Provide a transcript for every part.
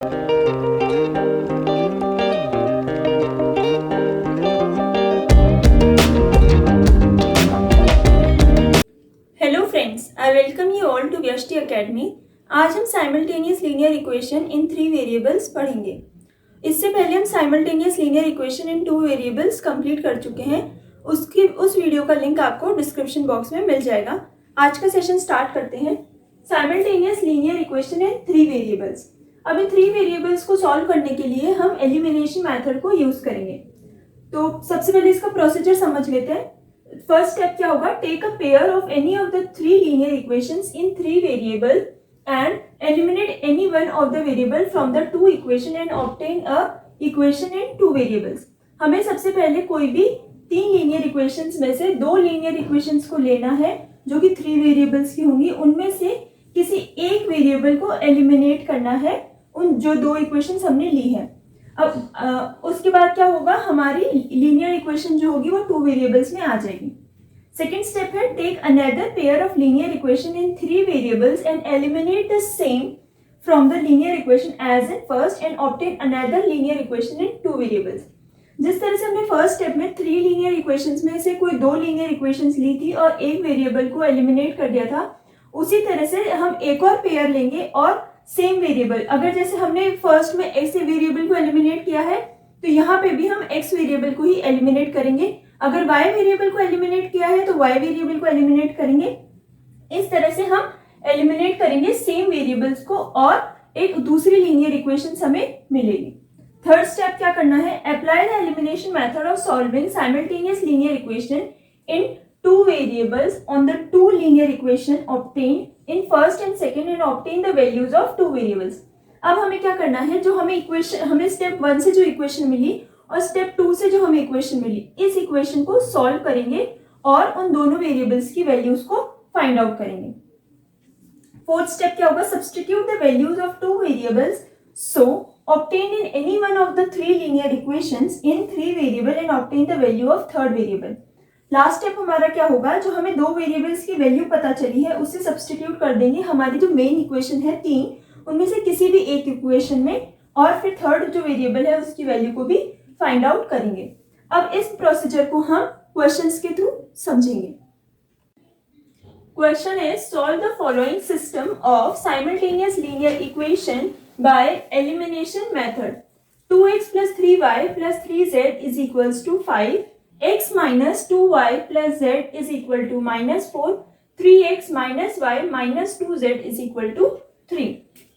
Hello friends, I welcome you all to Vyashti academy. आज हम simultaneous linear equation in 3 variables पढ़ेंगे। इससे पहले हम simultaneous linear equation in 2 variables complete कर चुके हैं। उस वीडियो का लिंक आपको डिस्क्रिप्शन बॉक्स में मिल जाएगा। आज का सेशन स्टार्ट करते हैं। Simultaneous linear equation in 3 variables. अब इन 3 वेरिएबल्स को सॉल्व करने के लिए हम एलिमिनेशन मेथड को यूज करेंगे। तो सबसे पहले इसका प्रोसीजर समझ लेते हैं। फर्स्ट स्टेप क्या होगा? Take a pair of any of the 3 linear equations in 3 variable and eliminate any one of the वेरिएबल from the 2 equation and obtain a equation in 2 variables. हमें सबसे पहले कोई भी 3 लीनियर इक्वेशंस में से 2 लीनियर इक्वेशंस को लेना है जो कि 3 वेरिएबल्स की होंगी। उनमें से किसी एक वेरिएबल को एलिमिनेट करना है, उन जो 2 इक्वेशंस हमने ली है। अब उसके बाद क्या होगा? हमारी लीनियर इक्वेशन जो होगी वो 2 वेरिएबल्स में आ जाएगी। सेकेंड स्टेप है take another pair of linear equation in 3 variables and eliminate the same from the linear equation as in first and obtain another linear equation in 2 variables. जिस तरह से हमने फर्स्ट स्टेप में 3 linear equations में से कोई 2 linear equations ली थी और एक वेरिएबल को एलिमिनेट कर दिया था, उसी तरह से हम एक और पेयर लेंगे और सेम वेरिएबल, अगर जैसे हमने फर्स्ट में x वेरिएबल को एलिमिनेट किया है तो यहाँ पे भी हम x वेरिएबल को ही एलिमिनेट करेंगे। अगर y वेरिएबल को एलिमिनेट किया है तो y वेरिएबल को एलिमिनेट करेंगे। इस तरह से हम एलिमिनेट करेंगे सेम वेरिएबल्स को और एक दूसरी लीनियर इक्वेशन हमें मिलेगी। थर्ड स्टेप क्या करना है? Apply the elimination method of solving simultaneous linear equation in 2 variables on the 2 linear equation obtained in first and second and obtain the values of 2 variables। अब हमें क्या करना है? जो हमें इक्वेशन, हमें स्टेप 1 से जो इक्वेशन मिली और स्टेप 2 से जो हमें इक्वेशन मिली, इस इक्वेशन को सॉल्व करेंगे और उन दोनों वेरिएबल्स की वैल्यूज को फाइंड आउट करेंगे। फोर्थ स्टेप क्या होगा? Substitute the values of 2 variables so obtained in any one of the 3 linear equations in 3 variable and obtain the value of third variable। Last step हमारा क्या होगा? जो हमें 2 वेरिएबल्स की वैल्यू पता चली है उससे सब्स्टिट्यूट कर देंगे हमारी जो मेन इक्वेशन है 3, उनमें से किसी भी एक इक्वेशन में, और फिर थर्ड जो वेरिएबल है उसकी वैल्यू को भी फाइंड आउट करेंगे। अब इस प्रोसीजर को हम क्वेश्चंस के थ्रू समझेंगे। Question is solve the following system of simultaneous linear equation by elimination method. 2x plus 3y plus 3z is equals to 5, x minus 2y plus z is equal to minus 4, 3x minus y minus 2z is equal to 3।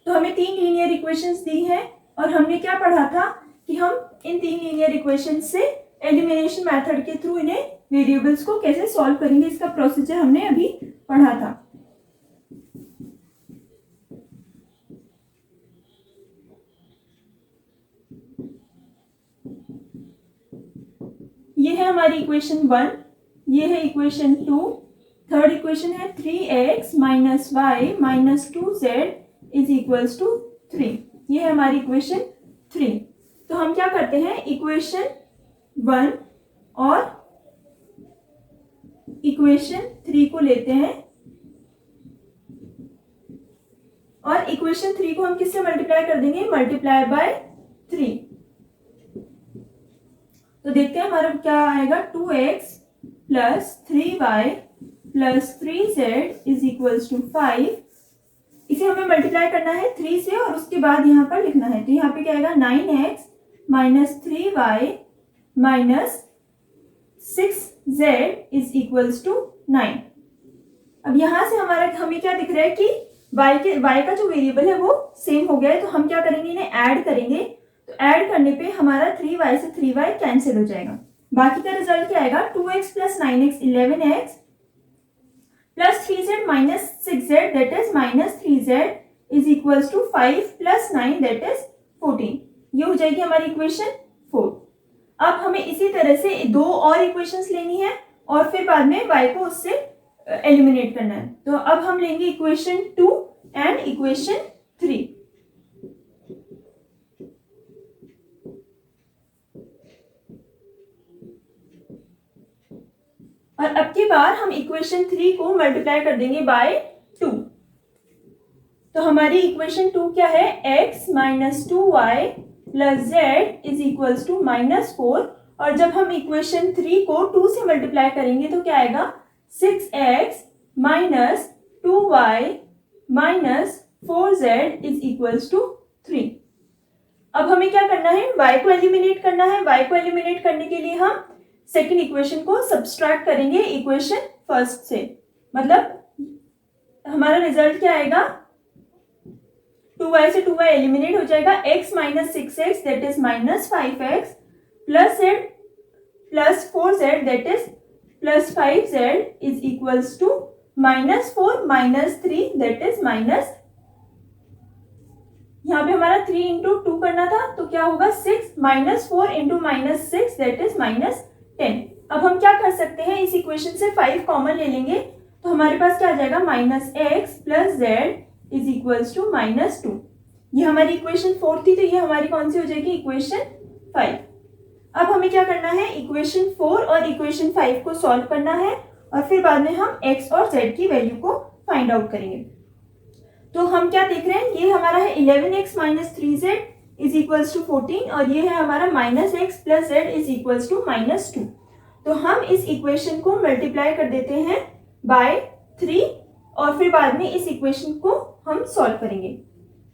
तो हमें 3 linear equations दी हैं और हमने क्या पढ़ा था कि हम इन 3 लीनियर इक्वेशंस से एलिमिनेशन मेथड के थ्रू इन्हें वेरिएबल्स को कैसे सॉल्व करेंगे, इसका प्रोसीजर हमने अभी पढ़ा था। ये है हमारी इक्वेशन 1, ये है इक्वेशन 2, थर्ड इक्वेशन है 3x minus y minus 2z is equals to 3। ये है हमारी इक्वेशन 3। तो हम क्या करते हैं? इक्वेशन 1 और इक्वेशन 3 को लेते हैं और इक्वेशन 3 को हम किससे मल्टीप्लाई कर देंगे? Multiply by 3। तो देखते हैं हमारा क्या आएगा? 2x plus 3y plus 3z is equals to 5। इसे हमें मल्टीप्लाई करना है 3 से और उसके बाद यहाँ पर लिखना है। तो यहाँ पे क्या आएगा? 9x minus 3y minus 6z is equals to 9। अब यहाँ से हमारा हमें क्या दिख रहा है कि y का जो वेरिएबल है वो सेम हो गया है। तो हम क्या करेंगे? इन्हें ऐड करेंगे। तो ऐड करने पे हमारा 3y से 3y कैंसिल हो जाएगा। बाकी का रिजल्ट क्या आएगा? 2x plus 9x 11x plus 3z minus 6z that is minus 3z is equals to 5 plus 9 that is 14। ये हो जाएगी हमारी इक्वेशन 4। अब हमें इसी तरह से 2 और इक्वेशंस लेनी है और फिर बाद में y को उससे एलिमिनेट करना है। तो अब हम लेंगे इक्वेशन 2 एंड इक्वेशन 3। और अब की बार हम इक्वेशन 3 को मल्टीप्लाई कर देंगे बाय 2। तो हमारी इक्वेशन 2 क्या है, x minus 2y plus z is equals to -4, और जब हम इक्वेशन 3 को 2 से मल्टीप्लाई करेंगे तो क्या आएगा, 6x minus 2y minus 4z is equals to 3। अब हमें क्या करना है, y को एलिमिनेट करना है। y को एलिमिनेट करने के लिए हम सेकेंड इक्वेशन को सब्सट्रैक्ट करेंगे इक्वेशन फर्स्ट से, मतलब हमारा रिजल्ट क्या आएगा, 2y से 2y एलिमिनेट हो जाएगा, x minus 6x that is minus 5x plus z plus 4z that is plus 5z is equals to -4 minus 3 that is minus, यहाँ पे हमारा 3 इंटू 2 करना था तो क्या होगा 6 minus 4 into minus 6 that is minus 10। अब हम क्या कर सकते हैं, इस इक्वेशन से 5 कॉमन ले लेंगे तो हमारे पास क्या आ जाएगा, minus x plus z is equals to -2। ये हमारी इक्वेशन 4 थी, तो ये हमारी कौन सी हो जाएगी, इक्वेशन 5। अब हमें क्या करना है, इक्वेशन 4 और इक्वेशन 5 को सॉल्व करना है और फिर बाद में हम x और z की वैल्यू को फाइंड आउट करेंगे। तो हम क्या देख रहे हैं, ये हमारा है 11x minus 3z is equals to 14 और ये है हमारा minus x plus z is equals to -2। तो हम इस इक्वेशन को मल्टीप्लाई कर देते हैं बाय 3 और फिर बाद में इस इक्वेशन को हम सॉल्व करेंगे।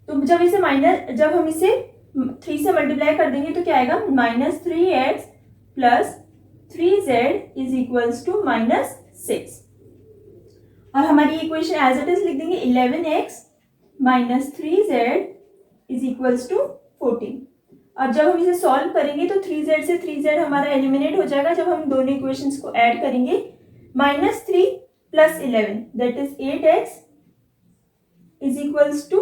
तो जब हम इसे 3 से मल्टीप्लाई कर देंगे तो क्या आएगा, -3x plus 3z is equals to -6 और हमारी इक्वेशन एज इट इज लिख देंगे 11x minus 3z is equals to 14। अब जब हम इसे सॉल्व करेंगे तो 3z से 3z हमारा एलिमिनेट हो जाएगा जब हम दोनों इक्वेशंस को ऐड करेंगे, -3 plus 11 that is 8x is equals to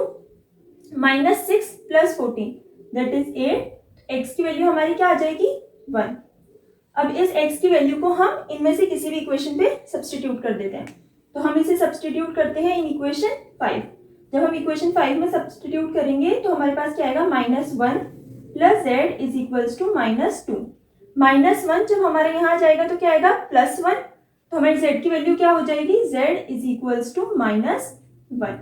-6 plus 14 that is 8। x की वैल्यू हमारी क्या आ जाएगी, 1। अब इस x की वैल्यू को हम इनमें से किसी भी इक्वेशन पे सब्स्टिट्यूट कर देते हैं। तो हम इसे सब्स्टिट्यूट करते हैं इन इक्वेशन 5। जब हम इक्वेशन 5 में सब्स्टिट्यूट करेंगे तो हमारे पास क्या आएगा, -1 plus z is equals to -2। -1 जब हमारे यहाँ आ जाएगा तो क्या आएगा, +1, तो हमारी z की वैल्यू क्या हो जाएगी, z इज इक्वल्स टू -1।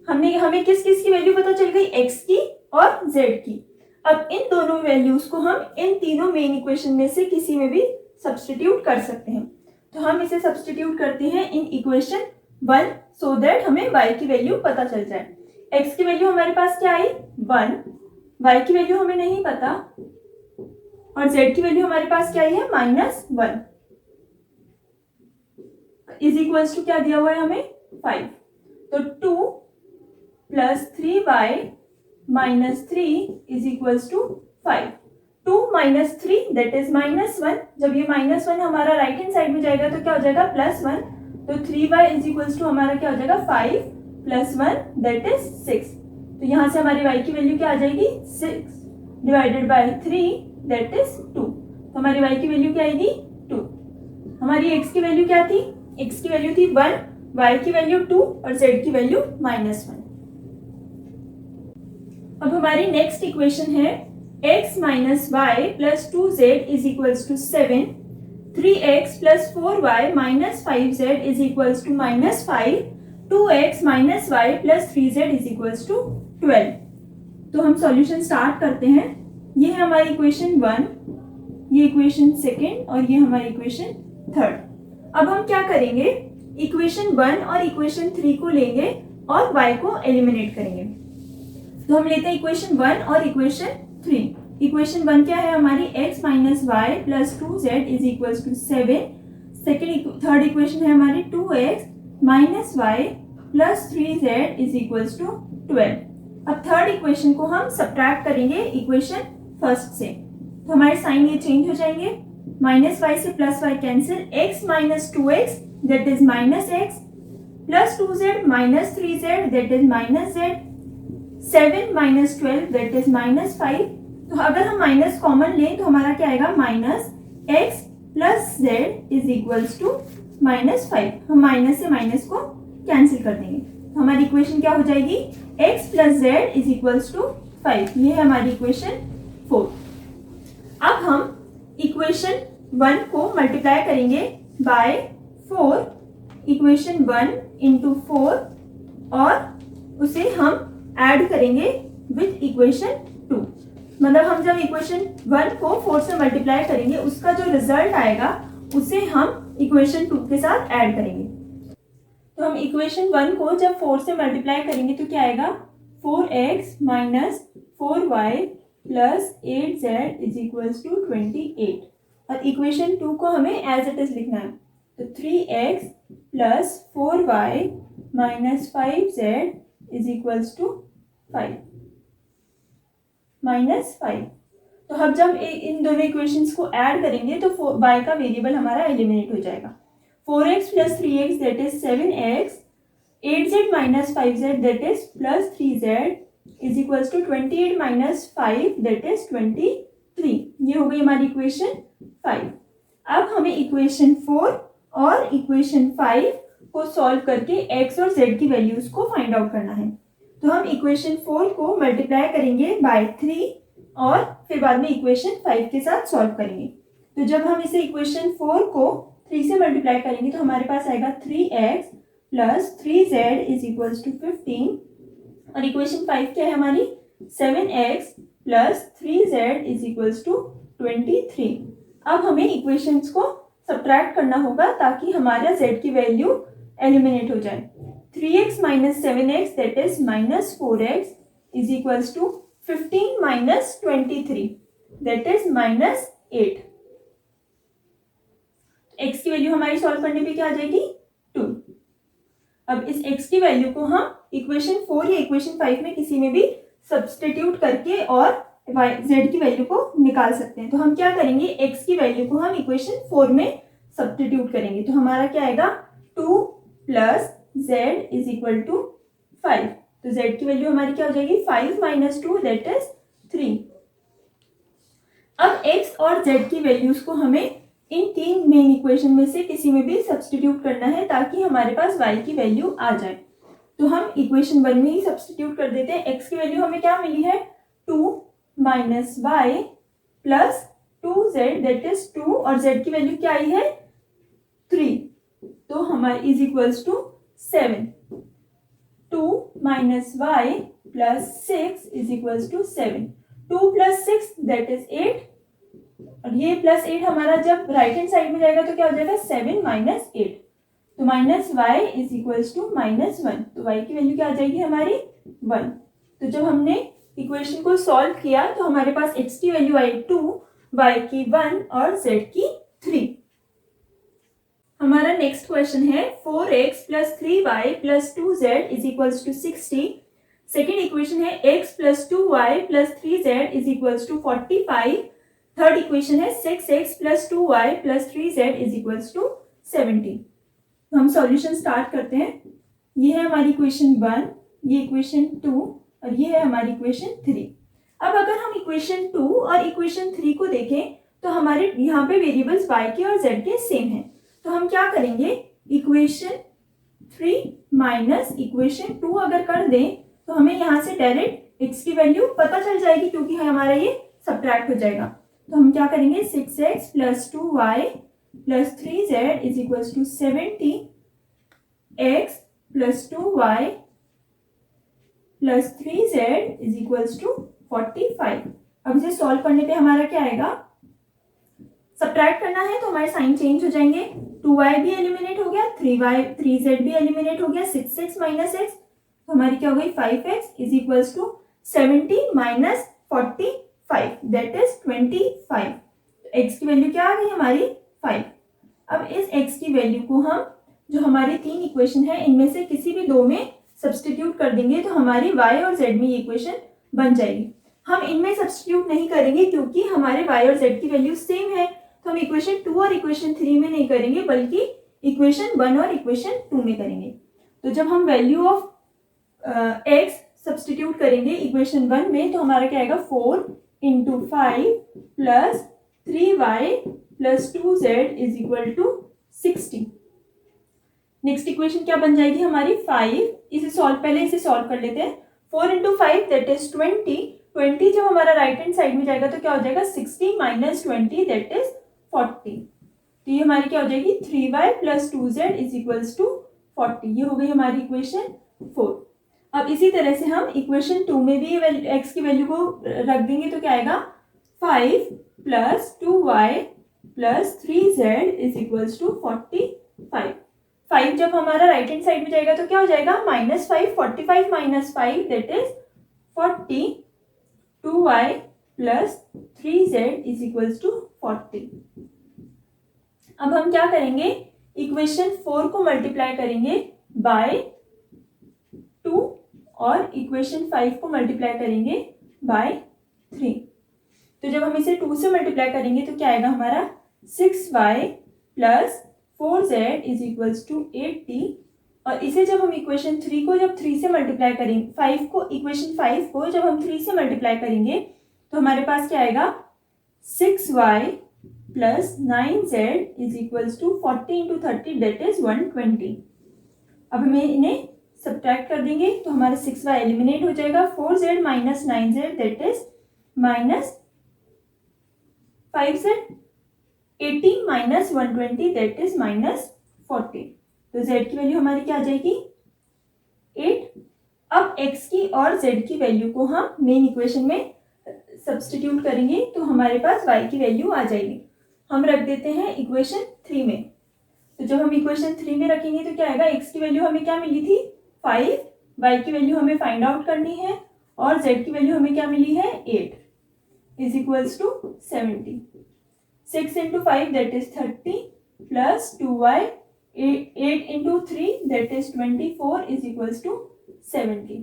हमें किस किस की वैल्यू पता चल गई, x की और z की। अब इन दोनों वैल्यूज को हम इन तीनों मेन इक्वेशन में से किसी में भी सब्स्टिट्यूट कर सकते हैं। तो हम इसे सब्स्टिट्यूट करते हैं इन इक्वेशन 1 सो दैट हमें y की वैल्यू पता चल जाए। x की वैल्यू हमारे पास क्या आई, 1, y की वैल्यू हमें नहीं पता और z की वैल्यू हमारे पास क्या आई है, -1 इज इक्वल्स टू क्या दिया हुआ है हमें, 5। तो 2 plus 3y minus 3 is equals to 5। 2 minus 3 that is -1। जब ये -1 हमारा राइट हैंड साइड में जाएगा तो क्या हो जाएगा, +1। तो 3y इज इक्वल्स टू हमारा क्या हो जाएगा, 5 प्लस 1 दैट इज 6। तो यहाँ से हमारी y की वैल्यू क्या आ जाएगी, 6 डिवाइडेड बाय 3 दैट इज 2। तो हमारी y की वैल्यू क्या आएगी, 2। हमारी x की वैल्यू क्या थी, x की वैल्यू थी 1, y की वैल्यू 2 और z की वैल्यू -1। अब हमारी नेक्स्ट इक्वेशन है x minus y plus 2z is equals to 7, 3x plus 4y minus 5z is equals to -5, 2x minus y plus 3z is equals to 12। तो हम solution start करते हैं। ये है हमारी इक्वेशन 1, ये इक्वेशन सेकेंड और ये हमारी इक्वेशन थर्ड। अब हम क्या करेंगे, इक्वेशन 1 और इक्वेशन 3 को लेंगे और y को एलिमिनेट करेंगे। तो हम लेते हैं इक्वेशन 1 और इक्वेशन 3। इक्वेशन 1 क्या है हमारी, x minus y plus 2z is equals to 7। Third equation है हमारी 2x minus y plus 3z is equals to 12। अब थर्ड इक्वेशन को हम सब्ट्रैक्ट करेंगे इक्वेशन फर्स्ट से, तो हमारे साइन ये चेंज हो जाएंगे, माइनस वाई से plus y cancel, x minus 2x that is minus x plus 2z minus 3z that is minus z, 7 minus 12 that is -5। तो अगर हम माइनस कॉमन लें तो हमारा क्या आएगा, -x plus z is equals to -5। हम माइनस से माइनस को कैंसिल कर देंगे, तो हमारी इक्वेशन क्या हो जाएगी, x plus z is equals to 5। ये है हमारी इक्वेशन 4। अब हम इक्वेशन 1 को मल्टीप्लाई करेंगे बाय 4, इक्वेशन 1 इंटू 4 और उसे हम ऐड करेंगे विथ इक्वेशन 2। मतलब हम जब इक्वेशन 1 को 4 से मल्टीप्लाई करेंगे उसका जो रिजल्ट आएगा उसे हम इक्वेशन 2 के साथ ऐड करेंगे। तो हम इक्वेशन 1 को जब 4 से मल्टीप्लाई करेंगे तो क्या आएगा 4x minus 4y plus 8z is equals to 28। और इक्वेशन 2 को हमें एज इट इज लिखना है। तो 3x plus 4y minus 5z is equals to 5 minus 5। तो हम जब इन दोनों इक्वेशंस को ऐड करेंगे तो y का वेरिएबल हमारा एलिमिनेट हो जाएगा। 4x plus 3x that is 7x, 8z minus 5z that is plus 3z is equals to 28 minus 5 that is 23। ये हो गई हमारी इक्वेशन 5। अब हमें इक्वेशन 4 और इक्वेशन 5 को सॉल्व करके x और z की वैल्यूज को फाइंड आउट करना है। तो हम इक्वेशन 4 को मल्टीप्लाई करेंगे बाय 3 और फिर बाद में इक्वेशन 5 के साथ सॉल्व करेंगे। तो जब हम इसे इक्वेशन 4 को 3 से मल्टीप्लाई करेंगे तो हमारे पास आएगा 3x plus 3z is equals to 15 और इक्वेशन 5 क्या है हमारी 7x plus 3z is equals to 23। अब हमें इक्वेशंस को सब्ट्रैक्ट करना होगा ताकि हमारा z की वैल्यू एलिमिनेट हो जाए। 3x minus 7x that is minus 4x is equals to 15 minus 23 that is minus 8। x की वैल्यू हमारी सॉल्व करने पे क्या आ जाएगी 2। अब इस x की वैल्यू को हम इक्वेशन 4 या इक्वेशन 5 में किसी में भी सब्स्टिट्यूट करके और z की वैल्यू को निकाल सकते हैं। तो हम क्या करेंगे x की वैल्यू को हम इक्वेशन 4 में सब्स्टिट्यूट करेंगे। तो हमारा क्या आएगा 2 plus z is equal to 5। तो z की वैल्यू हमारी क्या हो जाएगी 5 माइनस 2 दैट इज 3। अब x और z की वैल्यूज को हमें इन तीन मेन इक्वेशन में से किसी में भी सब्स्टिट्यूट करना है ताकि हमारे पास y की वैल्यू आ जाए। तो हम इक्वेशन 1 में ही सब्स्टिट्यूट कर देते हैं। x की वैल्यू हमें क्या मिली है 2 minus y plus 2z that is 2 और z की वैल्यू क्या आई है 3। तो हमारे is equals to 7। 2 minus y plus 6 is equals to 7। 2 plus 6 that is 8 और ये प्लस 8 हमारा जब राइट हैंड साइड में जाएगा तो क्या हो जाएगा 7 माइनस 8। तो minus y is equals to minus 1। तो y की वैल्यू क्या आ जाएगी हमारी 1। तो जब हमने इक्वेशन को सॉल्व किया तो हमारे पास x की वैल्यू आई 2, y की 1 और z की 3। हमारा नेक्स्ट क्वेश्चन है 4x plus 3y plus 2z is equals to 60। Second equation है x plus 2y plus 3z is equals to 45। Third equation है 6x plus 2y plus 3z is equals to 70। तो हम solution start करते हैं। ये है हमारी इक्वेशन 1, ये इक्वेशन 2 और ये है हमारी इक्वेशन 3। अब अगर हम इक्वेशन 2 और इक्वेशन 3 को देखें तो हमारे यहाँ पे वेरिएबल्स y के और z के सेम हैं। तो हम क्या करेंगे इक्वेशन 3 माइनस इक्वेशन 2 अगर कर दें तो हमें यहाँ से डायरेक्ट x की वैल्यू पता चल जाएगी क्योंकि हमारा ये सब्ट्रैक्ट हो जाएगा। तो हम क्या करेंगे 6x plus 2y plus 3z is equals to 70, x plus 2y plus 3z is equals to 45। अब इसे सॉल्व करने पे हमारा क्या आएगा सब्ट्रैक्ट करना है तो हमारे साइन चेंज हो जाएंगे। 2y भी एलिमिनेट हो गया, 3z भी एलिमिनेट हो गया, 6x माइनस x तो हमारी क्या हो गई 5x is equals to 70 minus 45 that is 25। x की वैल्यू क्या आ गई हमारी 5। अब इस x की वैल्यू को हम जो हमारी तीन इक्वेशन है इनमें से किसी भी दो में सब्स्टिट्यूट कर देंगे तो हमारी y और z में ये इक्वेशन बन जाएगी। हम इनमें सब्स्टिट्यूट नहीं करेंगे क्योंकि हमारे y और z की वैल्यू सेम है। तो हम इक्वेशन 2 और इक्वेशन 3 में नहीं करेंगे बल्कि इक्वेशन 1 और इक्वेशन 2 में करेंगे। तो जब हम वैल्यू ऑफ x सब्स्टिट्यूट करेंगे इक्वेशन 1 में तो हमारा क्या आएगा 4 into 5 plus 3y plus 2z is equal to 60। Next equation क्या बन जाएगी हमारी 5। इसे सॉल्व कर लेते हैं। 4 इंटू 5 दैट इज 20 जब हमारा राइट हैंड साइड में जाएगा तो क्या हो जाएगा 60 माइनस 20 दैट इज 40। तो ये हमारी क्या हो जाएगी 3y plus 2z is equals to 40। ये हो गई हमारी इक्वेशन 4। अब इसी तरह से हम इक्वेशन 2 में भी x की वैल्यू को रख देंगे तो क्या आएगा 5 plus 2y plus 3z is equals to 45। 5 जब हमारा राइट हैंड साइड में जाएगा तो क्या हो जाएगा -5, 45 minus 5 that is 40, 2y plus 3z is equals to 40। अब हम क्या करेंगे, इक्वेशन 4 को मल्टीप्लाई करेंगे बाय 2 और इक्वेशन 5 को मल्टीप्लाई करेंगे बाय 3। तो जब हम इसे 2 से मल्टीप्लाई करेंगे तो क्या आएगा हमारा 6y plus 4z is equals to 80। और इसे जब हम इक्वेशन 3 को जब 3 से मल्टीप्लाई करेंगे, 5 को इक्वेशन 5 को जब हम 3 से मल्टीप्लाई करेंगे तो हमारे पास क्या आएगा 6y plus 9z is equals to 40 into 30 that is 120। अब हमें इन्हें सब्ट्रैक्ट कर देंगे तो हमारा 6y एलिमिनेट हो जाएगा, 4z minus 9z that is minus 5z, 80 minus 120 that is minus 40। तो z की वैल्यू हमारी क्या आ जाएगी 8। अब x की और z की वैल्यू को हम मेन इक्वेशन में सब्स्टिट्यूट करेंगे तो हमारे पास y की वैल्यू आ जाएगी। हम रख देते हैं इक्वेशन 3 में। तो जब हम इक्वेशन 3 में रखेंगे तो क्या आएगा, x की वैल्यू हमें क्या मिली थी 5, y की वैल्यू हमें फाइंड आउट करनी है और z की वैल्यू हमें क्या मिली है 8 is equals to 70। 6 into 5 that is 30 plus 2y 8 into 3 that is 24 is equals to 70।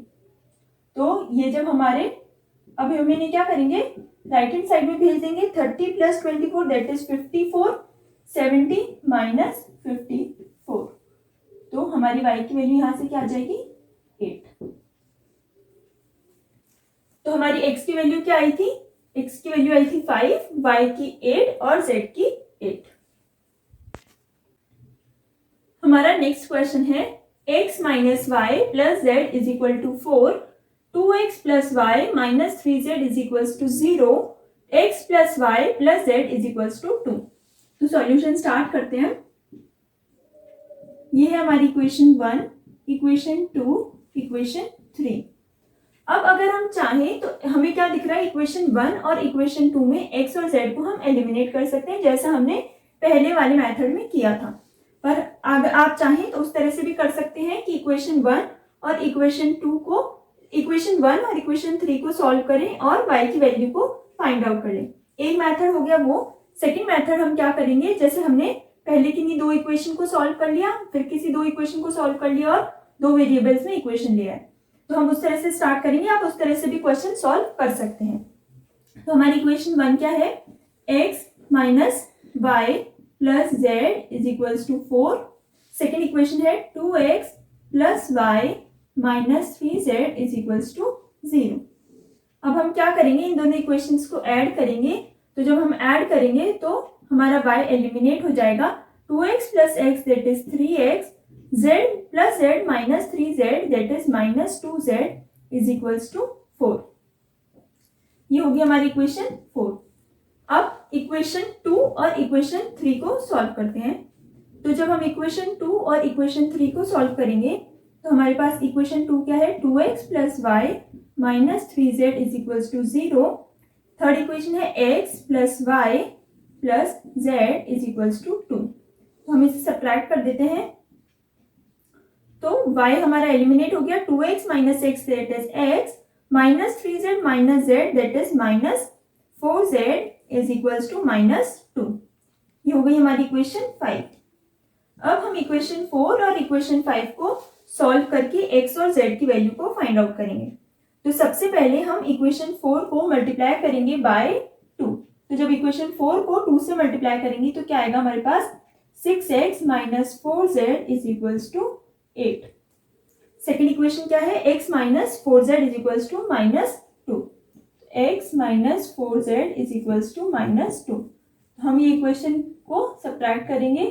तो ये जब हमारे, अब हम इन्हें क्या करेंगे राइट हैंड साइड में भेज देंगे, 30 प्लस 24 दैट इज 54, 70 माइनस 54। तो हमारी y की वैल्यू यहां से क्या आ जाएगी 8। तो हमारी x की वैल्यू क्या आई थी, x की वैल्यू आई थी 5, y की 8 और z की 8। हमारा नेक्स्ट क्वेश्चन है x minus y plus z is equal to 4, 2x plus y minus 3z is equals to 0, x plus y plus z is equals to 2। तो सॉल्यूशन स्टार्ट करते हैं। ये है हमारी इक्वेशन 1, इक्वेशन 2, इक्वेशन 3। अब अगर हम चाहें तो हमें क्या दिख रहा है, इक्वेशन 1 और इक्वेशन 2 में x और z को हम एलिमिनेट कर सकते हैं जैसा हमने पहले वाले मेथड में किया था। पर अगर आप चाहें तो उस तरह से भी कर सकते हैं कि इक्वेशन 1 और इक्वेशन 2 को, इक्वेशन 1 और इक्वेशन 3 को सॉल्व करें और y की वैल्यू को फाइंड आउट करें। एक मेथड हो गया वो। सेकेंड मेथड हम क्या करेंगे, जैसे हमने पहले किन्हीं दो इक्वेशन को सॉल्व कर लिया, फिर किसी दो इक्वेशन को सॉल्व कर लिया और दो वेरिएबल्स में इक्वेशन लिया है, तो हम उस तरह से स्टार्ट करेंगे। आप उस तरह से भी क्वेश्चन सॉल्व कर सकते हैं। तो हमारी इक्वेशन 1 क्या है, x minus y plus z is equals to 4। Second equation है 2x plus y minus 3z is equals to 0। अब हम क्या करेंगे, इन दोनों इक्वेशंस को ऐड करेंगे। तो जब हम ऐड करेंगे तो हमारा y एलिमिनेट हो जाएगा, 2x plus x that is 3x, z plus z minus 3z that is minus 2z is equals to 4। ये होगी हमारी इक्वेशन 4। अब इक्वेशन 2 और इक्वेशन 3 को सॉल्व करते हैं। तो जब हम इक्वेशन 2 और इक्वेशन 3 को सॉल्व करेंगे तो हमारे पास इक्वेशन 2 क्या है, 2x plus y minus 3z is equals to 0। Third equation है x plus y plus z is equals to 2। तो हम इसे सब्ट्रैक्ट कर देते हैं। तो y हमारा एलिमिनेट हो गया, 2x minus x that is x minus 3z minus z that is minus 4z is equals to minus 2। ये हो गई हमारी इक्वेशन 5। अब हम इक्वेशन 4 और इक्वेशन 5 को सॉल्व करके x और z की वैल्यू को फाइंड आउट करेंगे। तो सबसे पहले हम इक्वेशन 4 को मल्टीप्लाई करेंगे बाय 2। तो जब इक्वेशन 4 को 2 से मल्टीप्लाई करेंगे तो क्या आएगा हमारे पास, 6x minus 4z is equals to 8। Second equation क्या है, x minus 4z is equals to minus 2। x minus 4z is equals to minus 2। हम ये इक्वेशन को सब्ट्रैक्ट करेंगे।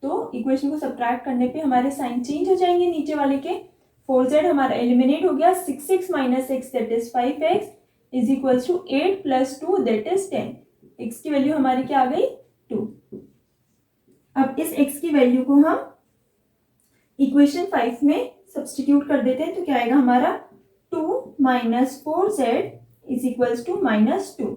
तो इक्वेशन को सब्ट्रैक्ट करने पे हमारे साइन चेंज हो जाएंगे नीचे वाले के। 4z हमारा एलिमिनेट हो गया, 6x minus 6 that is 5x is equals to 8 plus 2 that is 10। x की वैल्यू हमारी क्या आ गई 2। अब इस x की वैल्यू को हम इक्वेशन 5 में सब्सटीट्यूट कर देते हैं तो क्या आएगा हमारा 2 minus 4z is equals to -2।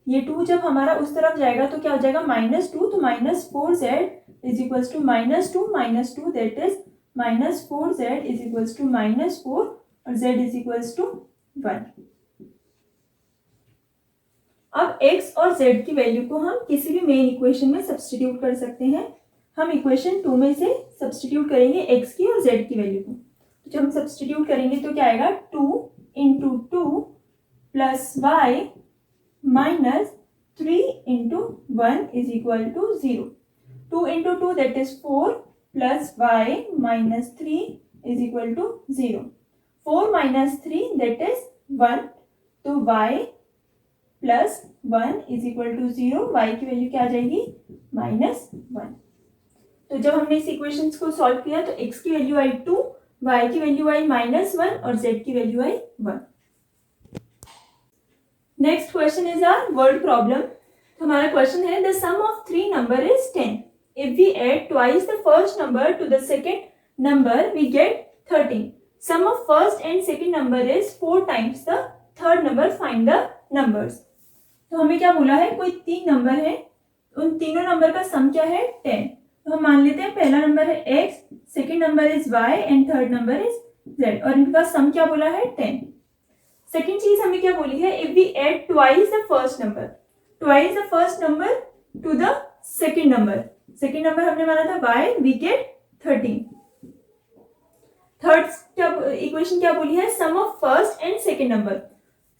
ये 2 जब हमारा उस तरफ जाएगा तो क्या हो जाएगा -2, तो -4z is equals to -2 that is -4z is equals to -4 और z इज इक्वल्स टू 1। अब x और z की वैल्यू को हम किसी भी मेन इक्वेशन में सब्सटीट्यूट कर सकते हैं। हम इक्वेशन 2 में से सब्सटीट्यूट करेंगे x की और z की वैल्यू को। तो जब हम सब्सटीट्यूट करेंगे तो क्या आएगा 2 into 2 plus y minus 3 into 1 is equal to 0। 2 into 2 that is 4 plus y minus 3 is equal to 0। 4 minus 3 that is 1, तो y plus 1 is equal to 0। y की वैल्यू क्या आ जाएगी -1। तो जब हमने इस इक्वेशंस को सॉल्व किया तो x की वैल्यू आई 2, y की वैल्यू आई -1 और z की वैल्यू आई 1। Next question is our word problem. तो हमारा क्वेश्चन है the sum of 3 number is 10। If we add twice the first number to the second number we get 13। Sum of first and second number is 4 times the third number, find the numbers. तो हमें क्या बोला है, कोई 3 number है, उन तीनों number का सम क्या है 10। तो हम मान लेते हैं पहला नंबर है x, second number is y and third number is z और इनका सम क्या बोला है 10। सेकेंड चीज हमें क्या बोली है, if we add twice the first number, twice the first number to the second number, second number हमने माना था y, वी गेट 13। थर्ड क्या इक्वेशन क्या बोली है, sum of first and second number,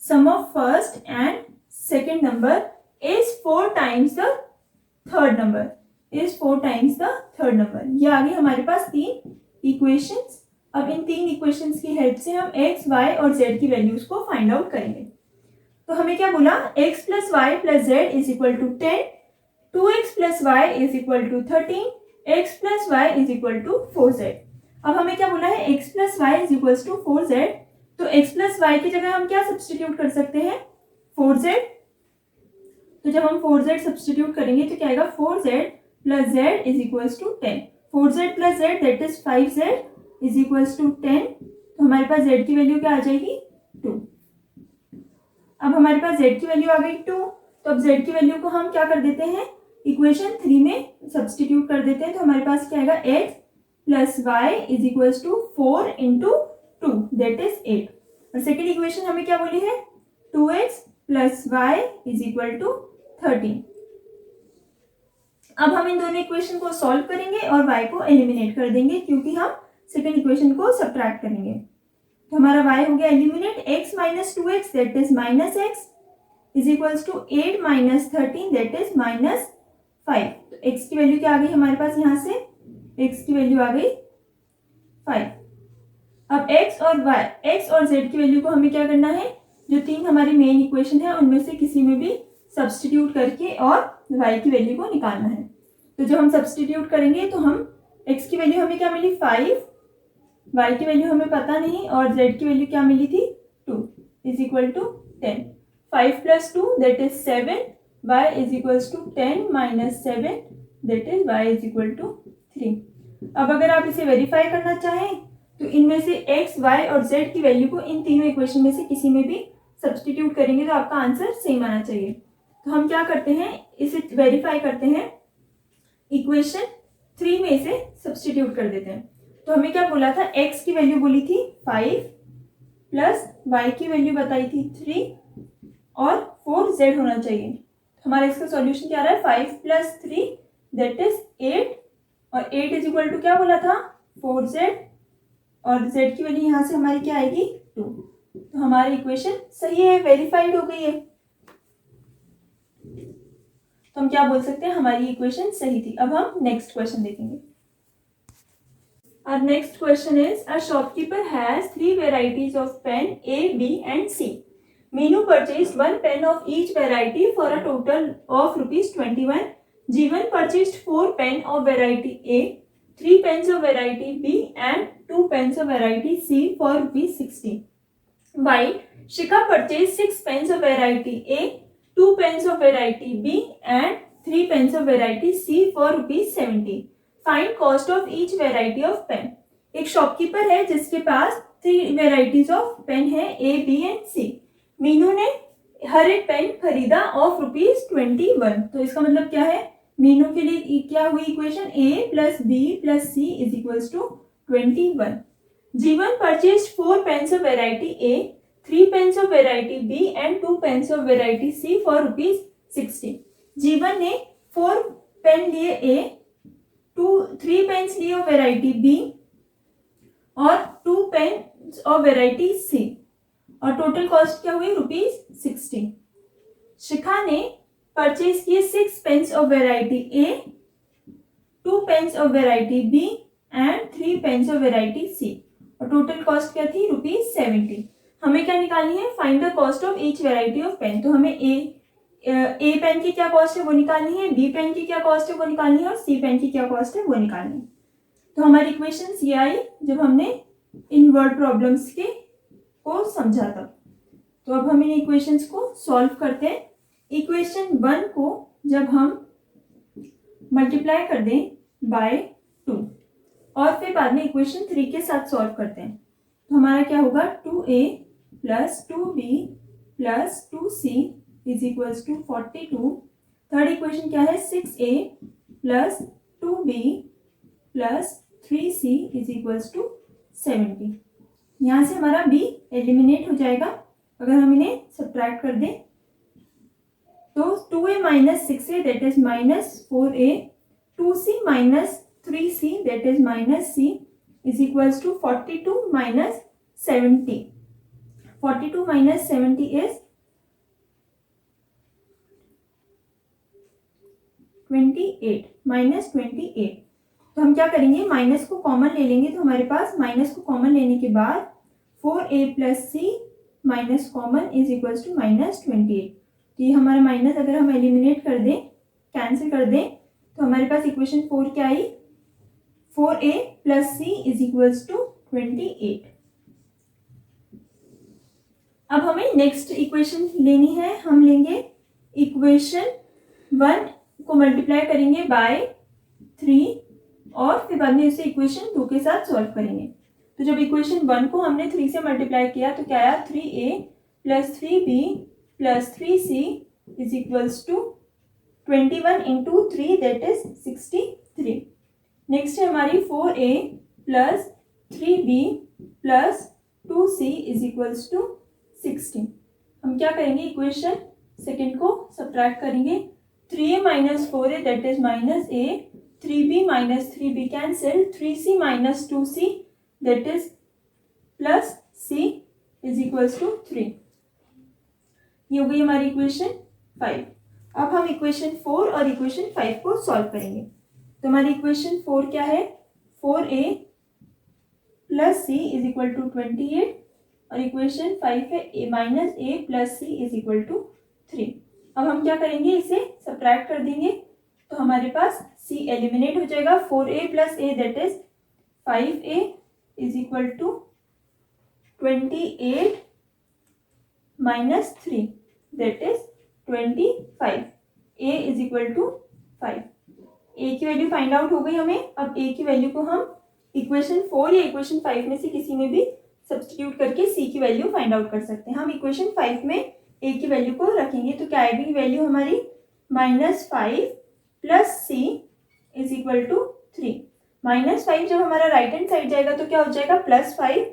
sum of first and second number is 4 times the third number, is 4 times the third number. ये आ गई हमारे पास 3 इक्वेशंस। अब इन 3 इक्वेशंस की हेल्प से हम x, y और z की वैल्यूज को फाइंड आउट करेंगे। तो हमें क्या बोला, x plus y plus z is equal to 10, 2x plus y is equal to 13, x plus y is equal to 4z। अब हमें क्या बोला है, x plus y is equal to 4z, तो x प्लस वाई की जगह हम क्या सब्सटीट्यूट कर सकते हैं 4z। तो जब हम 4z सब्सटीट्यूट करेंगे तो क्या आएगा 4z plus z is equals to 10, 4z plus z that is 5z is equals to 10। तो हमारे पास z की वैल्यू क्या आ जाएगी 2। अब हमारे पास z की वैल्यू आ गई 2, तो अब z की वैल्यू को हम क्या कर देते हैं, इक्वेशन 3 में सब्सटीट्यूट कर देते हैं। तो हमारे पास क्या आएगा x plus y is equals to 4 into 2 that is 8। और सेकेंड इक्वेशन हमें क्या बोली है, 2x plus y is equal to 13। अब हम इन दोनों इक्वेशन को सॉल्व करेंगे और y को एलिमिनेट कर देंगे क्योंकि हम सेकेंड इक्वेशन को सब्ट्रैक्ट करेंगे। तो हमारा y हो गया eliminate, x minus 2x that is minus x is equals to 8 minus 13 that is minus 5। तो x की वैल्यू क्या आ गई हमारे पास, यहाँ से x की वैल्यू आ गई 5। अब x और z की वैल्यू को हमें क्या करना है, जो 3 हमारी मेन इक्वेशन है उनमें से किसी में भी सब्सटीट्यूट करके और y की वैल्यू को निकालना है। तो जब हम सब्सटीट्यूट करेंगे तो हम x की वैल्यू हमें क्या मिली 5, y की वैल्यू हमें पता नहीं और z की वैल्यू क्या मिली थी 2 is equal to 10। 5 plus 2 that is 7, y is equals to 10 minus 7 that is y is equal to 3। अब अगर आप इसे वेरीफाई करना चाहें तो इनमें से x, y और z की वैल्यू को इन तीनों इक्वेशन में से किसी में भी सब्सटीट्यूट करेंगे तो आपका आंसर सेम आना चाहिए। तो हम क्या करते हैं, इसे वेरीफाई करते हैं, इक्वेशन 3 में इसे सब्सटीट्यूट कर देते हैं। तो हमें क्या बोला था, x की वैल्यू बोली थी 5 प्लस y की वैल्यू बताई थी 3 और 4z होना चाहिए। तो हमारा इसका सॉल्यूशन क्या आ रहा है, 5 प्लस 3 दैट इज 8 और 8 इज इक्वल टू क्या बोला था 4z और z की वैल्यू यहाँ से हमारी क्या आएगी 2। तो हमारी इक्वेशन सही है, वेरीफाइड हो गई है। तो हम क्या बोल सकते हैं, हमारी इक्वेशन सही थी। अब हम नेक्स्ट क्वेश्चन देखेंगे। Our next question is, a shopkeeper has 3 varieties of pen A, B and C. Meenu purchased 1 pen of each variety for a total of ₹21. Jeevan purchased 4 pens of variety A, 3 pens of variety B and 2 pens of variety C for ₹60. While Shikha purchased 6 pens of variety A, 2 pens of variety B and 3 pens of variety C for ₹70. Find cost of each variety of pen. एक shopkeeper है जिसके पास 3 varieties of pen है, A, B and C। Meenu ने हर एक pen खरीदा of ₹21। तो इसका मतलब क्या है, मीनू के लिए क्या हुई equation, A plus B plus C is equals to 21। Jeevan purchase 4 pens of variety A, 3 pens of variety B and 2 pens of variety C for ₹60। Jeevan ने 4 पेन लिए A, 3 पेन्स लिए ऑफ वेराइटी B और 2 पेन्स ऑफ वेराइटी C और total cost क्या हुई ₹60। शिखा ने purchase किए 6 pens of variety A, 2 pens of variety B and 3 pens of variety C और टोटल कॉस्ट क्या थी ₹70। हमें क्या निकालनी है, find the cost of each variety of pen. तो हमें ए पेन की क्या कॉस्ट है वो निकालनी है, बी पेन की क्या कॉस्ट है वो निकालनी है और सी पेन की क्या कॉस्ट है वो निकालनी है। तो हमारी इक्वेशन ये आई जब हमने इन वर्ड प्रॉब्लम्स के को समझा था। तो अब हम इन इक्वेशंस को सॉल्व करते हैं। इक्वेशन 1 को जब हम मल्टीप्लाई कर दें बाय 2 और फिर बाद में इक्वेशन 3 के साथ सॉल्व करते हैं तो हमारा क्या होगा, 2a plus 2b plus 2c is equals to 42। Third equation क्या है, 6a plus 2b plus 3c is equals to 70। यहाँ से हमारा b एलिमिनेट हो जाएगा अगर हम इन्हें सब्ट्रैक्ट कर दें। तो 2a minus 6a that is minus 4a, 2c minus 3c that is minus c is equals to 42 minus 70। 42 minus 70 is 28 minus 28। तो हम क्या करेंगे, माइनस को कॉमन ले लेंगे। तो हमारे पास माइनस को कॉमन लेने के बाद 4a plus c minus common is equals to minus 28। तो ये हमारा माइनस अगर हम एलिमिनेट कर दें, कैंसिल कर दें, तो हमारे पास इक्वेशन 4 क्या आई, 4a plus c is equals to 28। अब हमें नेक्स्ट इक्वेशन लेनी है। हम लेंगे इक्वेशन 1 को मल्टीप्लाई करेंगे बाय 3 और फिर बाद में इसे इक्वेशन 2 के साथ सॉल्व करेंगे। तो जब इक्वेशन 1 को हमने 3 से मल्टीप्लाई किया तो क्या आया, 3a plus 3b plus 3c is equals to 21 into 3 that is 63। Next है हमारी 4a plus 3b plus 2c is equals to 60। हम क्या करेंगे, इक्वेशन सेकेंड को सब्ट्रैक्ट करेंगे। 3a minus 4a that is minus a, 3b minus 3b cancel, 3c minus 2c that is plus c is equals to 3। ये हो गई हमारी equation 5। अब हम इक्वेशन 4 और इक्वेशन 5 को सॉल्व करेंगे। तो हमारी इक्वेशन 4 क्या है, 4a plus c is equal to 28 और इक्वेशन 5 है a minus a plus c is equal to 3। अब हम क्या करेंगे, इसे सब्ट्रैक्ट कर देंगे तो हमारे पास c एलिमिनेट हो जाएगा। 4a plus a that is 5a is equal to 28 minus 3 that is 25। a is equal to 5। a की वैल्यू फाइंड आउट हो गई हमें। अब a की वैल्यू को हम इक्वेशन 4 या इक्वेशन 5 में से किसी में भी सब्स्टिट्यूट करके c की वैल्यू फाइंड आउट कर सकते हैं। हम इक्वेशन 5 में a की वैल्यू को रखेंगे तो क्या आएगी वैल्यू हमारी, -5 plus c is equal to 3। -5 जब हमारा राइट हैंड साइड जाएगा तो क्या हो जाएगा, +5।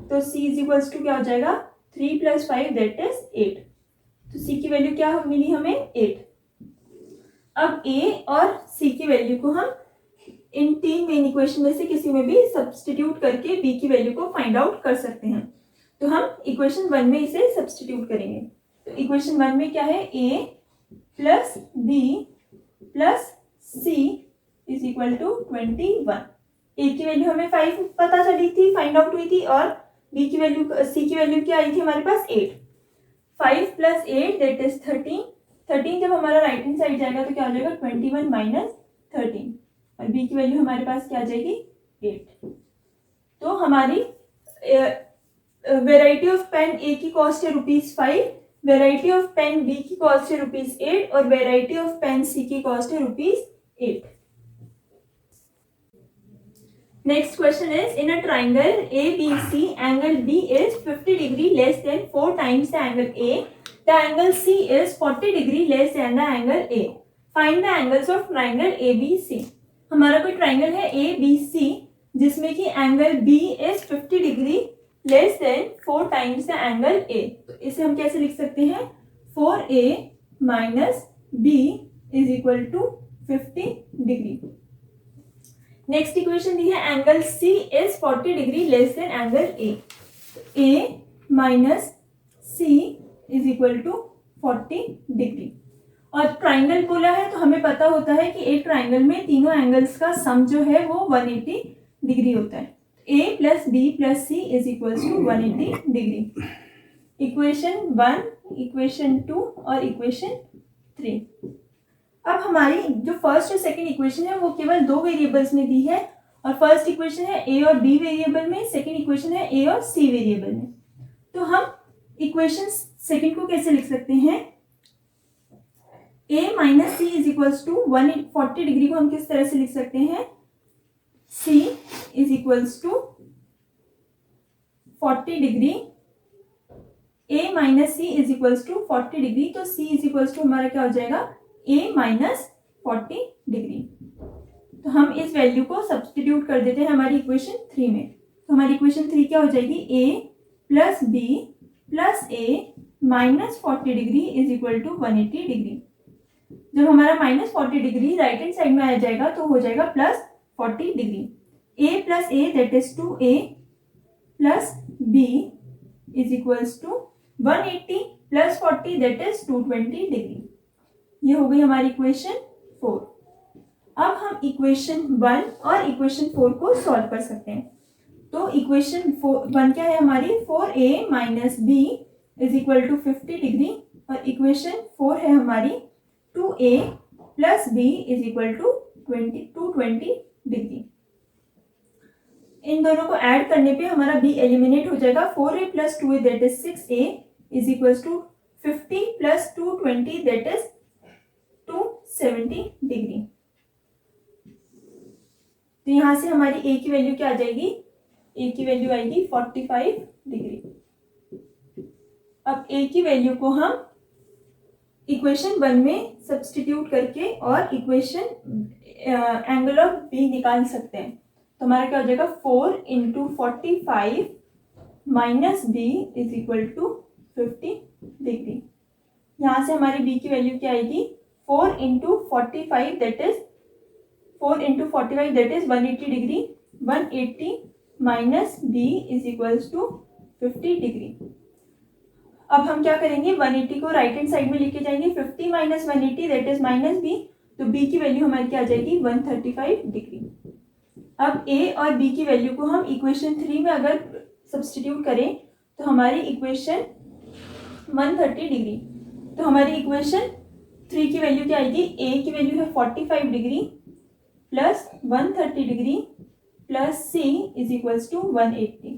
तो c इज इक्वल्स टू क्या हो जाएगा, 3 + 5 दैट इज 8। तो c की वैल्यू क्या मिली हमें, 8। अब a और c की वैल्यू को हम इन 3 मेन इक्वेशन में से किसी में भी सब्स्टिट्यूट करके b की वैल्यू को फाइंड आउट कर सकते हैं। तो हम इक्वेशन 1 में इसे सब्स्टिट्यूट करेंगे। तो इक्वेशन 1 में क्या है, a plus b plus c is equal to 21। a की वैल्यू हमें 5 पता चली थी, फाइंड आउट हुई थी, और b की वैल्यू, c की वैल्यू क्या आई थी हमारे पास, 8। 5 प्लस 8 दैट इज 13। 13 जब हमारा राइट हैंड साइड जाएगा तो क्या हो जाएगा, 21 माइनस 13 और b की वैल्यू हमारे पास क्या आ जाएगी, 8। तो हमारी वेराइटी ऑफ पेन a की कॉस्ट है ₹5, वेराइटी ऑफ पेन b की कॉस्ट है ₹8 और वेराइटी ऑफ पेन c की कॉस्ट है ₹8। Next question is, in a triangle ABC, angle B is 50 degree less than 4 times the angle A. The angle C is 40 degree less than the angle A. Find the angles of triangle ABC. हमारा कोई triangle है ABC जिसमें कि angle B is 50 degree less than 4 times the angle A. तो इसे हम कैसे लिख सकते हैं? 4A minus B is equal to 50 degree. Next equation दी है, angle C is 40 degree less than angle A. A minus C is equal to 40 degree. और ट्राइंगल बोला है तो हमें पता होता है कि एक ट्राइंगल में तीनों एंगल्स का सम जो है वो 180 डिग्री होता है. A plus B plus C is equal to 180 degree. Equation 1, equation 2 और इक्वेशन 3. अब हमारी जो फर्स्ट और सेकंड इक्वेशन है वो केवल 2 वेरिएबल्स में दी है. और फर्स्ट इक्वेशन है A और B वेरिएबल में, सेकंड इक्वेशन है A और C वेरिएबल में. तो हम इक्वेशन सेकंड को कैसे लिख सकते हैं? A minus C is equals to 140 degree को हम किस तरह से लिख सकते हैं? C is equals to 40 degree. A minus C is equals to 40 degree. तो C इज इक्वल्स टू हमारा क्या हो जाएगा? A minus 40 degree. तो हम इस वैल्यू को सब्सटीट्यूट कर देते हैं हमारी इक्वेशन 3 में. तो हमारी इक्वेशन 3 क्या हो जाएगी? A plus B plus A minus 40 degree is equal to 180 degree. जब हमारा minus 40 degree right hand side में आ जाएगा तो हो जाएगा plus 40 degree. A plus A that is 2A plus B is equals to 180 plus 40 that is 220 degree. ये हो गई हमारी इक्वेशन 4. अब हम इक्वेशन 1 और इक्वेशन 4 को सॉल्व कर सकते हैं. तो इक्वेशन 1 क्या है हमारी? 4A minus B is equal to 50 degree. और इक्वेशन 4 है हमारी 2A plus B is equal to 220 degree. इन दोनों को ऐड करने पे हमारा B एलिमिनेट हो जाएगा. 4A plus 2A that is 6A is equal to 50 plus 220 that is 270 degree. तो यहां से हमारी A की वैल्यू क्या आ जाएगी? A की वैल्यू आएगी 45 डिग्री. अब A की वैल्यू को हम इक्वेशन 1 में सब्सटीट्यूट करके और इक्वेशन एंगल ऑफ B निकाल सकते हैं. तो हमारा क्या हो जाएगा? 4 into 45 minus B is equal to 50 degree. यहाँ से हमारी B की वैल्यू क्या आएगी? 4 into 45 that is 180 degree. 180 minus B is equals to 50 degree. अब हम क्या करेंगे? 180 को राइट हैंड साइड में लेके जाएंगे. 50 minus 180 that is minus B. तो B की वैल्यू हमारी क्या आ जाएगी? 135 डिग्री. अब A और B की वैल्यू को हम इक्वेशन 3 में अगर सब्सटीट्यूट करें तो हमारी इक्वेशन 130 डिग्री. तो हमारी इक्वेशन 3 की वैल्यू क्या आएगी? A की वैल्यू है 45 degree plus 130 degree plus C is equals to 180.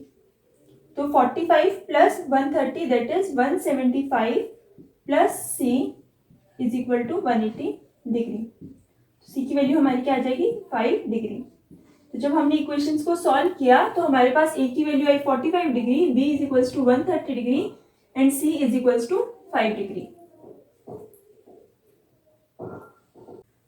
तो 45 plus 130 that is 175 plus C is equal to 180 degree. C की वैल्यू हमारी क्या आ जाएगी? 5 डिग्री. तो जब हमने इक्वेशंस को सॉल्व किया तो हमारे पास A की वैल्यू आई 45 degree, B is equals to 130 degree and C is equals to 5 degree.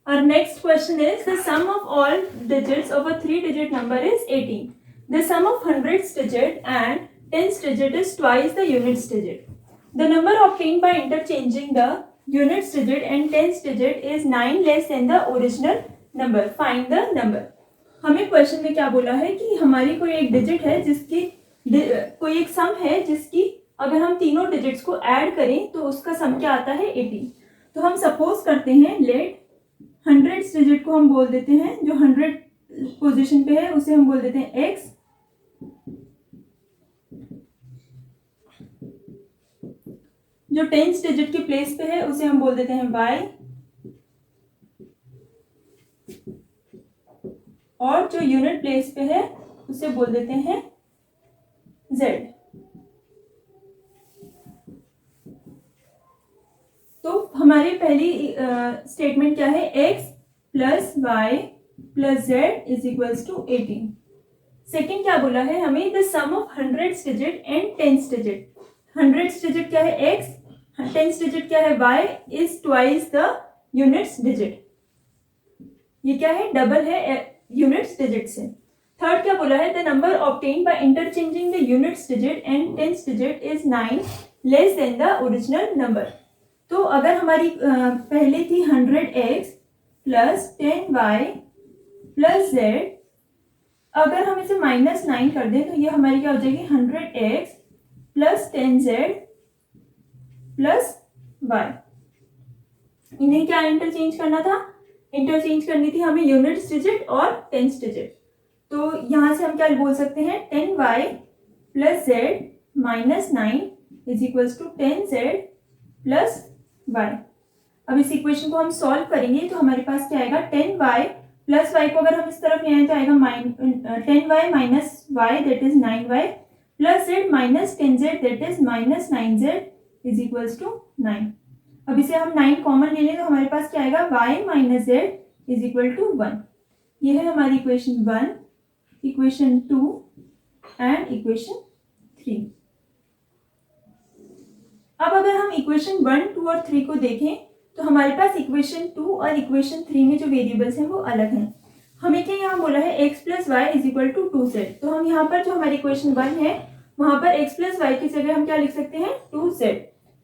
Our next question is, the sum of all digits of a 3-digit number is 18. The sum of hundreds digit and tens digit is twice the units digit. The number obtained by interchanging the units digit and tens digit is 9 less than the original number. Find the number. हमें question में क्या बोला है कि हमारी कोई एक digit है जिसकी कोई एक सम है जिसकी अगर हम तीनों डिजिट्स को ऐड करें तो उसका सम क्या आता है? 18. तो हम सपोज करते हैं लेट हंड्रेड्स डिजिट को हम बोल देते हैं, जो 100 पोजीशन पे है उसे हम बोल देते हैं x. जो टेंस डिजिट की प्लेस पे है उसे हम बोल देते हैं y. और जो यूनिट प्लेस पे है उसे बोल देते हैं z. तो हमारी पहली स्टेटमेंट क्या है? x plus y plus z is equals to 18. Second क्या बोला है हमें, the sum of 100 digit and 10 digit. 100 digit क्या है x, 10 डिजिट क्या है y, is twice the units digit. ये क्या है, डबल है यूनिट्स डिजिट से। थर्ड क्या बोला है, the number obtain by interchanging the units digit and 10 digit is 9 less than the original number. तो अगर हमारी पहले थी 100x plus 10y plus z, अगर हम इसे -9 कर दें तो ये हमारी क्या हो जाएगी 100x plus 10z plus y। इन्हें क्या इंटरचेंज करना था, इंटरचेंज करनी थी हमें यूनिट्स डिजिट और 10 डिजिट। तो यहाँ से हम क्या बोल सकते हैं, 10y plus z minus 9 is equals to 10z plus y। अब इस इक्वेशन को हम सॉल्व करेंगे तो हमारे पास क्या आएगा, 10y प्लस y को अगर हम इस तरफ ले आए तो आएगा 10y minus y that is 9y plus z minus 10z that is minus 9z is equals to 9। अब इसे हम 9 कॉमन ले लें तो हमारे पास क्या आएगा, y minus z is equal to 1। ये है हमारी इक्वेशन 1, इक्वेशन 2 एंड इक्वेशन 3। अब अगर हम इक्वेशन 1, 2 और 3 को देखें तो हमारे पास इक्वेशन 2 और इक्वेशन 3 में जो वेरिएबल्स हैं वो अलग हैं। हमें क्या यहाँ बोला है x plus y is equal to 2z। तो हम यहाँ पर जो हमारी इक्वेशन 1 है वहां पर x प्लस वाई की जगह हम क्या लिख सकते हैं, 2z।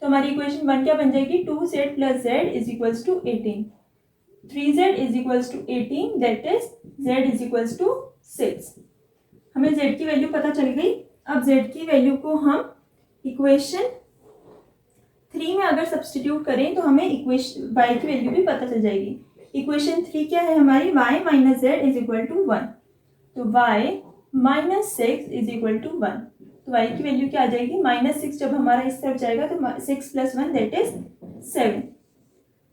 तो हमारी इक्वेशन 1 क्या बन जाएगी, 2z plus z is equals to 18, 3z is equals to 18 that is z is equals to 6। हमें z की वैल्यू पता चल गई। अब z की वैल्यू को हम इक्वेशन 3 में अगर सब्स्टिट्यूट करें तो हमें इक्वेशन y की वैल्यू भी पता चल जाएगी। इक्वेशन 3 क्या है हमारी, y minus z is equal to 1। तो y minus 6 is equal to 1। तो y की वैल्यू क्या आ जाएगी, -6 जब हमारा इस तरफ जाएगा तो 6 प्लस 1 दैट इज 7।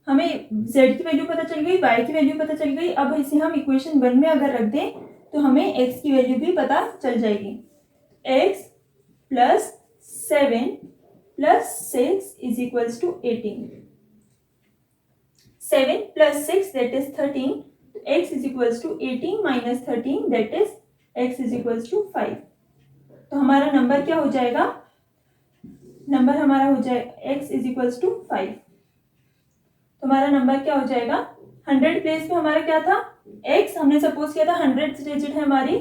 हमें z की वैल्यू पता चल गई, y की वैल्यू पता चल गई। अब इसे हम इक्वेशन 1 में अगर रख दें तो हमें x की वैल्यू भी पता चल जाएगी। x plus 7 plus 6 is equals to 18। 7 plus 6 that is 13। x is equals to 18 minus 13 that is x is equals to 5। तो हमारा नंबर क्या हो जाएगा, नंबर हमारा हो जाएगा x इज इक्वल्स टू 5। तो हमारा नंबर क्या हो जाएगा, 100 प्लेस पे हमारा क्या था, x हमने सपोज किया था 100 डिजिट है हमारी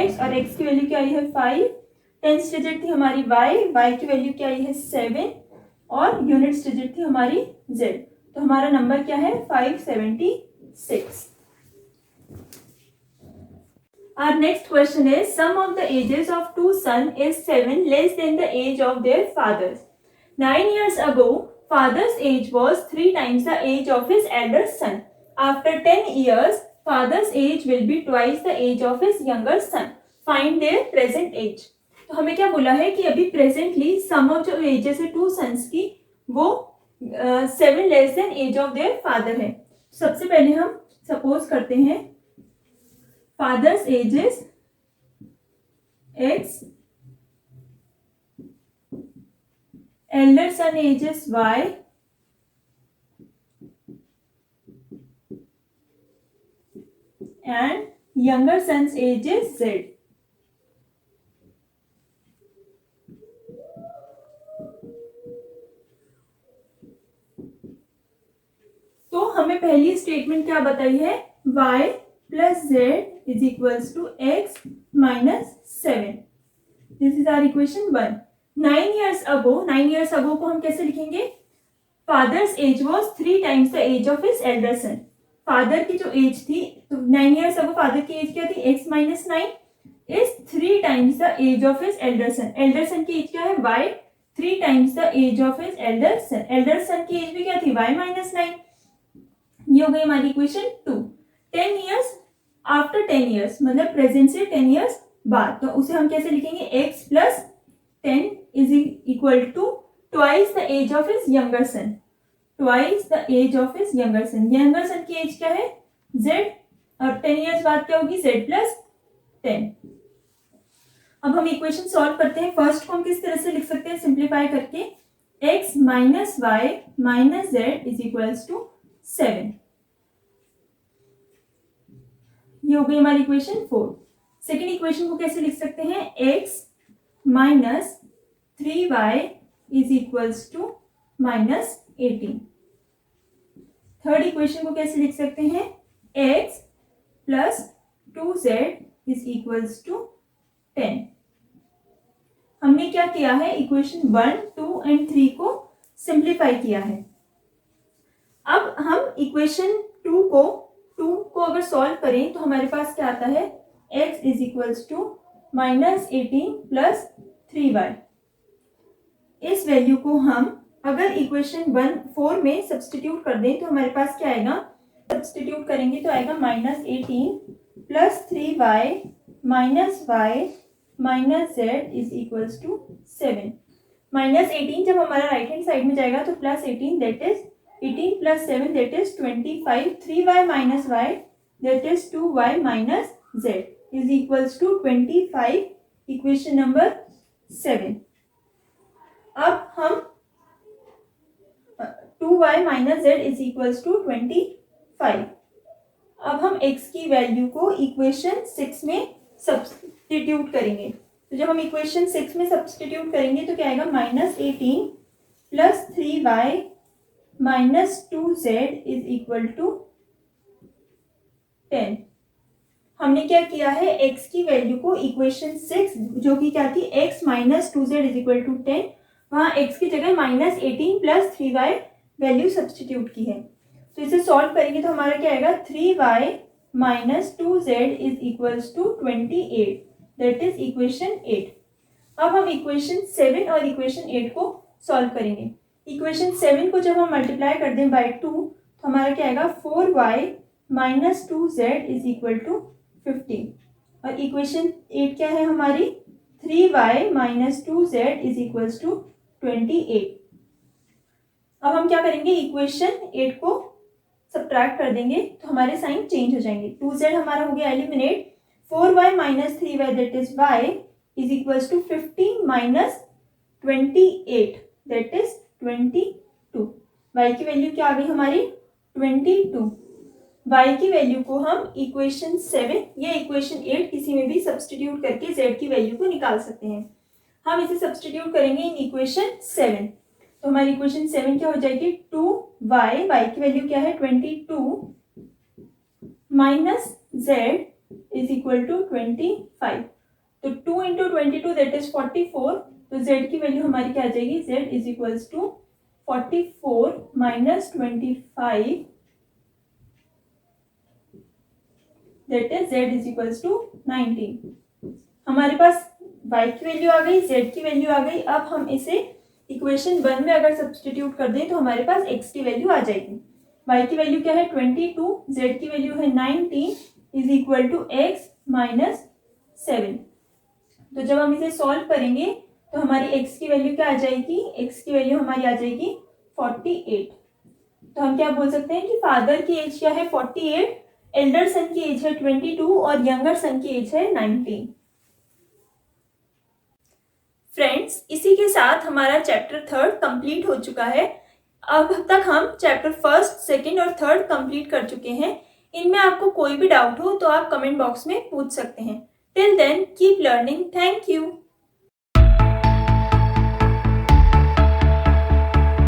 x और x की वैल्यू क्या आई है 5। 10 डिजिट थी हमारी y की वैल्यू क्या आई है 7 और यूनिट्स डिजिट थी हमारी z। तो हमारा नंबर क्या है 576। Our next question is, sum of the ages of two sons is 7 less than the age of their fathers. 9 years ago, father's age was 3 times the age of his elder son. After 10 years, father's age will be twice the age of his younger son. Find their present age. तो हमें क्या बोला है कि अभी presently sum of जो ages है two sons की वो 7 less than age of their father है। सबसे पहले हम सपोज करते हैं father's ages x, elder son ages y and younger sons ages z। तो हमें पहली स्टेटमेंट क्या बताई है, y plus z is equals to x minus 7। This is our equation 1। 9 years ago, 9 years ago को हम कैसे लिखेंगे, father's age was 3 times the age of his elder son. Father की जो एज थी, तो 9 years ago फादर की age क्या थी, x minus 9 is 3 times the age of his elder son. Elder son की एज क्या है y, 3 times the age of his elder son. Elder son की एज भी क्या थी, y माइनस 9। ये हो गई हमारी इक्वेशन 2। 10 years आफ्टर 10 years मतलब प्रेजेंट से 10 years बाद, तो उसे हम कैसे लिखेंगे, x plus 10 is equal to twice the age of his younger son. Twice the age of his younger son. Younger son की एज क्या है, z, और 10 years बाद क्या होगी, z प्लस 10। अब हम इक्वेशन सॉल्व करते हैं। फर्स्ट को हम किस तरह से लिख सकते हैं, सिंप्लीफाई करके, x minus y minus z is equals to 7। ये हो गई हमारी इक्वेशन 4। सेकेंड इक्वेशन को कैसे लिख सकते हैं, x minus 3y is equals to minus 18। Third equation को कैसे लिख सकते हैं, x plus 2z is equals to 10। हमने क्या किया है, इक्वेशन 1, 2 एंड 3 को सिंप्लीफाई किया है। अब हम इक्वेशन 2 को अगर सॉल्व करें तो हमारे पास क्या आता है, x is equals to minus 18 plus 3y। इस वैल्यू को हम अगर इक्वेशन 4 में सब्सटीट्यूट कर दें तो हमारे पास क्या आएगा, सब्सटीट्यूट करेंगे तो आएगा minus 18 plus 3y minus y minus z is equals to 7। Minus 18 जब हमारा राइट हैंड साइड में जाएगा तो plus 18 that is 18 plus 7 that is 25, 3y minus y that is 2y minus z is equals to 25, equation number 7। अब हम 2y minus z is equals to 25। अब हम x की वैल्यू को इक्वेशन 6 में सब्सटीट्यूट करेंगे। तो जब हम इक्वेशन 6 में सब्सटीट्यूट करेंगे तो क्या आएगा, minus 18 plus 3y minus 2z is equal to 10। हमने क्या किया है, x की वैल्यू को इक्वेशन 6 जो कि क्या थी, x minus 2z is equal to 10, वहाँ x की जगह minus 18 plus 3y value substitute की है। तो इसे सॉल्व करेंगे तो हमारा क्या आएगा, 3y minus 2z is equals to 28, that is equation 8। अब हम इक्वेशन 7 और इक्वेशन 8 को सॉल्व करेंगे। इक्वेशन 7 को जब हम मल्टीप्लाई कर दें बाय 2 तो हमारा क्या आएगा, 4y minus 2z is equal to 15। और इक्वेशन 8 क्या है हमारी, 3y minus 2z is equals to 28। अब हम क्या करेंगे, इक्वेशन 8 को सब्ट्रैक्ट कर देंगे तो हमारे साइन चेंज हो जाएंगे। 2z हमारा हो गया eliminate, 4y minus 3y that is y is equals to 15 minus 28 that is 22। y की वैल्यू क्या आ गई हमारी, 22। y की वैल्यू को हम इक्वेशन 7 या इक्वेशन 8 किसी में भी सब्सटीट्यूट करके z की वैल्यू को निकाल सकते हैं। हम इसे सब्सटीट्यूट करेंगे इन इक्वेशन 7। तो हमारी इक्वेशन 7 क्या हो जाएगी, 2y की वैल्यू क्या है, 22 minus z is equal to 25। तो 2 इंटू 22 दैट इज 44। तो z की वैल्यू हमारी क्या आ जाएगी, z is equals to 44 minus 25 that is z is equals to 19। हमारे पास y की वैल्यू आ गई, z की वैल्यू आ गई। अब हम इसे इक्वेशन 1 में अगर सब्सटीट्यूट कर दें तो हमारे पास x की वैल्यू आ जाएगी। y की वैल्यू क्या है, 22, z की वैल्यू है 19 is equal to x minus 7। तो जब हम इसे सॉल्व करेंगे तो हमारी x की वैल्यू क्या आ जाएगी, x की वैल्यू हमारी आ जाएगी 48। तो हम क्या बोल सकते हैं कि फादर की एज क्या है, 48, एल्डर सन की एज है 22 और यंगर सन की एज है 19। फ्रेंड्स, इसी के साथ हमारा चैप्टर 3 कंप्लीट हो चुका है। अब तक हम चैप्टर 1, 2 और 3 कंप्लीट कर चुके हैं। इनमें आपको कोई भी डाउट हो तो आप कमेंट बॉक्स में पूछ सकते हैं। Till then keep learning. Thank you.